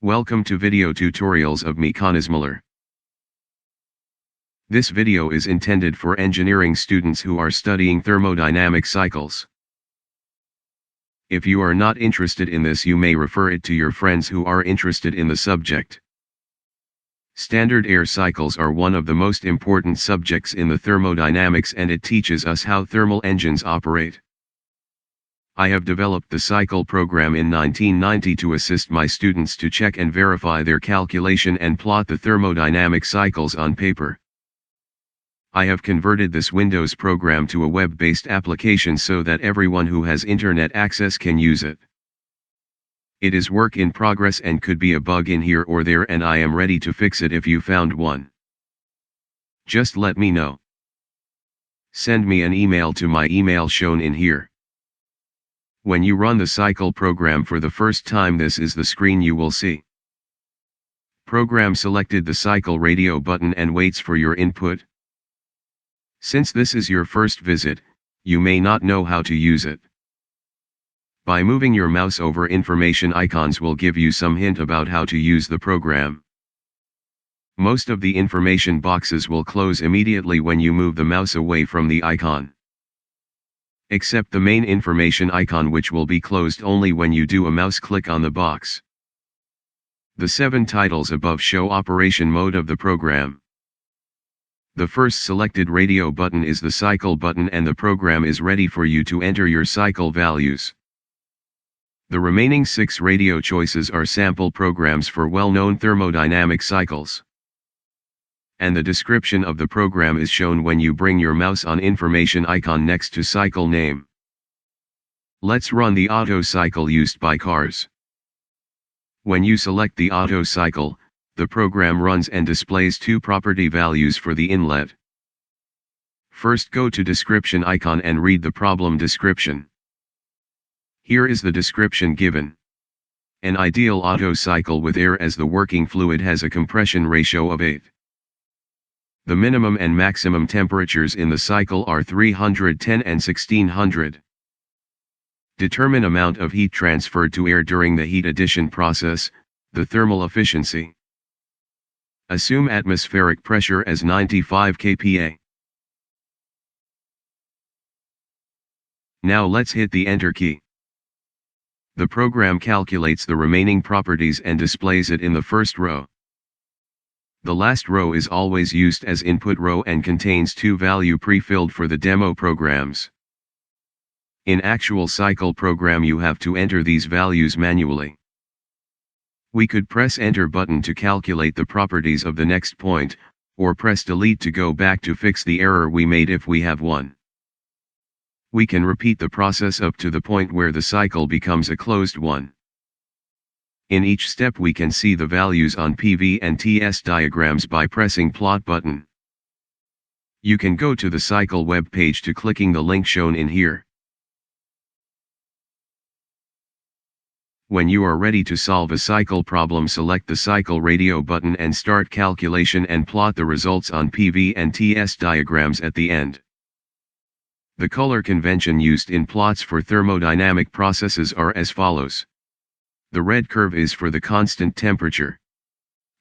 Welcome to video tutorials of mekanizmalar. This video is intended for engineering students who are studying thermodynamic cycles. If you are not interested in this, you may refer it to your friends who are interested in the subject. Standard air cycles are one of the most important subjects in the thermodynamics, and it teaches us how thermal engines operate. I have developed the cycle program in 1990 to assist my students to check and verify their calculation and plot the thermodynamic cycles on paper. I have converted this Windows program to a web-based application so that everyone who has internet access can use it. It is work in progress and could be a bug in here or there, and I am ready to fix it if you found one. Just let me know. Send me an email to my email shown in here. When you run the cycle program for the first time, this is the screen you will see. Program selected the cycle radio button and waits for your input. Since this is your first visit, you may not know how to use it. By moving your mouse over information icons will give you some hint about how to use the program. Most of the information boxes will close immediately when you move the mouse away from the icon, except the main information icon, which will be closed only when you do a mouse click on the box. The 7 titles above show operation mode of the program. The first selected radio button is the cycle button, and the program is ready for you to enter your cycle values. The remaining 6 radio choices are sample programs for well-known thermodynamic cycles, and the description of the program is shown when you bring your mouse on information icon next to cycle name. Let's run the Otto cycle used by cars. When you select the Otto cycle, the program runs and displays 2 property values for the inlet. First, go to description icon and read the problem description. Here is the description given. An ideal Otto cycle with air as the working fluid has a compression ratio of 8. The minimum and maximum temperatures in the cycle are 310 and 1600. Determine amount of heat transferred to air during the heat addition process, the thermal efficiency. Assume atmospheric pressure as 95 kPa. Now let's hit the Enter key. The program calculates the remaining properties and displays it in the first row. The last row is always used as input row and contains 2 values pre-filled for the demo programs. In actual cycle program you have to enter these values manually. We could press Enter button to calculate the properties of the next point, or press Delete to go back to fix the error we made if we have one. We can repeat the process up to the point where the cycle becomes a closed one. In each step we can see the values on PV and TS diagrams by pressing Plot button. You can go to the cycle web page to clicking the link shown in here. When you are ready to solve a cycle problem, select the cycle radio button and start calculation and plot the results on PV and TS diagrams at the end. The color convention used in plots for thermodynamic processes are as follows. The red curve is for the constant temperature,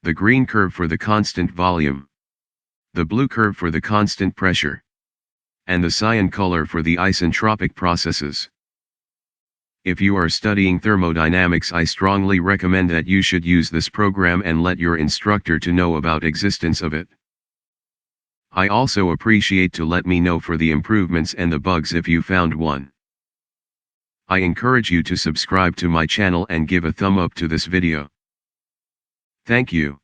the green curve for the constant volume, the blue curve for the constant pressure, and the cyan color for the isentropic processes. If you are studying thermodynamics, I strongly recommend that you should use this program and let your instructor to know about existence of it. I also appreciate to let me know for the improvements and the bugs if you found one. I encourage you to subscribe to my channel and give a thumb up to this video. Thank you.